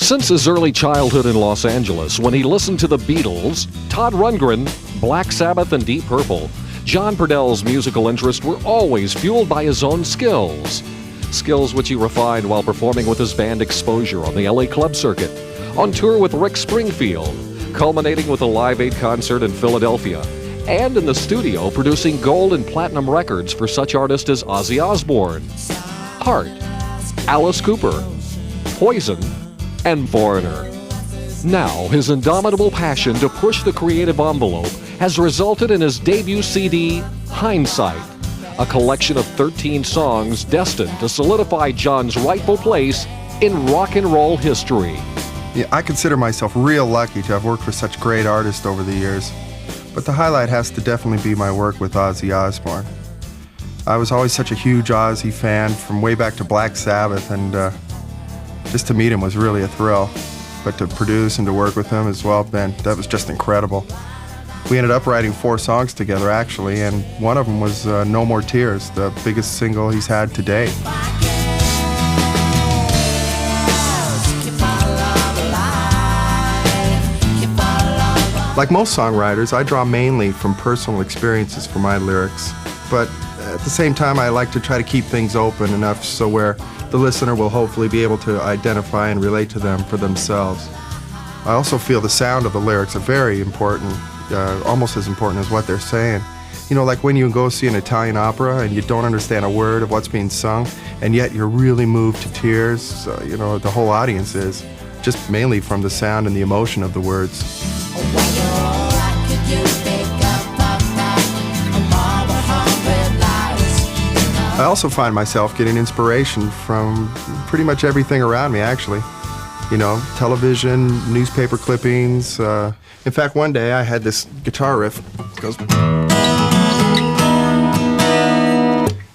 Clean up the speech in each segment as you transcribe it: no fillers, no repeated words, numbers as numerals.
Since his early childhood in Los Angeles, when he listened to the Beatles, Todd Rundgren, Black Sabbath, and Deep Purple, John Purdell's musical interests were always fueled by his own skills. Skills which he refined while performing with his band Exposure on the LA club circuit, on tour with Rick Springfield, culminating with a Live Aid concert in Philadelphia, and in the studio producing gold and platinum records for such artists as Ozzy Osborne, Heart, Alice Cooper, Poison, and Foreigner. Now, his indomitable passion to push the creative envelope has resulted in his debut CD, Hindsight, a collection of 13 songs destined to solidify John's rightful place in rock and roll history. Yeah, I consider myself real lucky to have worked with such great artists over the years. But the highlight has to definitely be my work with Ozzy Osborne. I was always such a huge Ozzy fan from way back to Black Sabbath, and just to meet him was really a thrill. But to produce and to work with him as well, man, that was just incredible. We ended up writing 4 songs together, actually, and one of them was No More Tears, the biggest single he's had to date. Like most songwriters, I draw mainly from personal experiences for my lyrics, but at the same time I like to try to keep things open enough so where the listener will hopefully be able to identify and relate to them for themselves. I also feel the sound of the lyrics are very important, almost as important as what they're saying. You know, like when you go see an Italian opera and you don't understand a word of what's being sung, and yet you're really moved to tears, you know, the whole audience is, just mainly from the sound and the emotion of the words. I also find myself getting inspiration from pretty much everything around me, actually. You know, television, newspaper clippings. In fact, one day I had this guitar riff. It goes.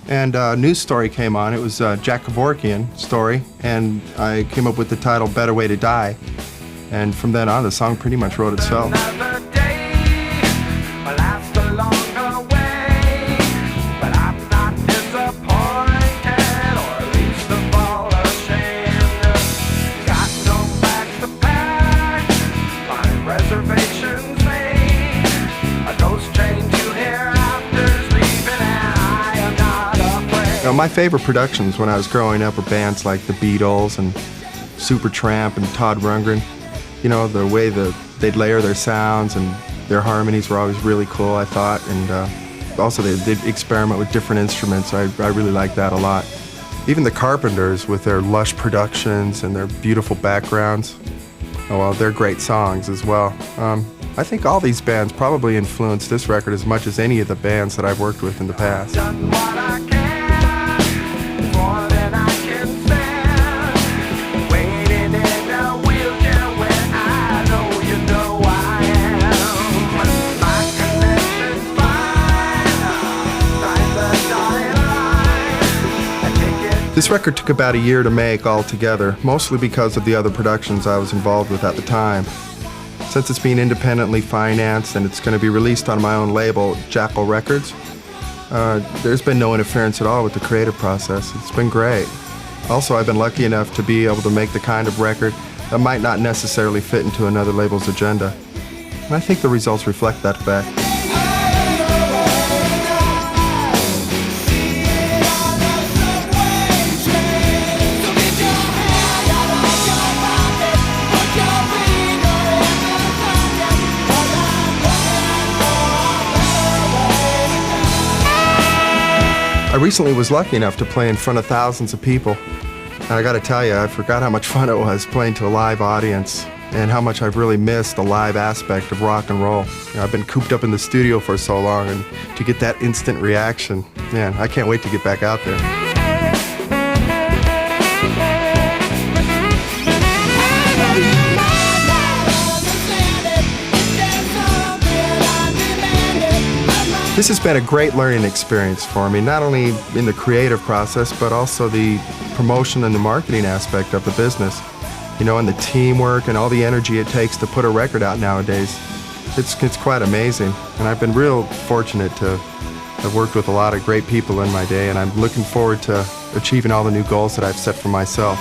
And a news story came on. It was a Jack Kevorkian story, and I came up with the title Better Way to Die. And from then on, the song pretty much wrote itself. You know, my favorite productions when I was growing up were bands like the Beatles and Supertramp and Todd Rundgren. You know, the way that they'd layer their sounds and their harmonies were always really cool, I thought. And also they'd experiment with different instruments. I really liked that a lot. Even the Carpenters with their lush productions and their beautiful backgrounds. Oh well, they're great songs as well. I think all these bands probably influenced this record as much as any of the bands that I've worked with in the past. This record took about a year to make altogether, mostly because of the other productions I was involved with at the time. Since it's being independently financed and it's going to be released on my own label, Jackal Records, there's been no interference at all with the creative process. It's been great. Also, I've been lucky enough to be able to make the kind of record that might not necessarily fit into another label's agenda. And I think the results reflect that fact. I recently was lucky enough to play in front of thousands of people. And I gotta tell you, I forgot how much fun it was playing to a live audience and how much I've really missed the live aspect of rock and roll. You know, I've been cooped up in the studio for so long, and to get that instant reaction, man, I can't wait to get back out there. This has been a great learning experience for me, not only in the creative process, but also the promotion and the marketing aspect of the business. You know, and the teamwork and all the energy it takes to put a record out nowadays. It's quite amazing, and I've been real fortunate to have worked with a lot of great people in my day, and I'm looking forward to achieving all the new goals that I've set for myself.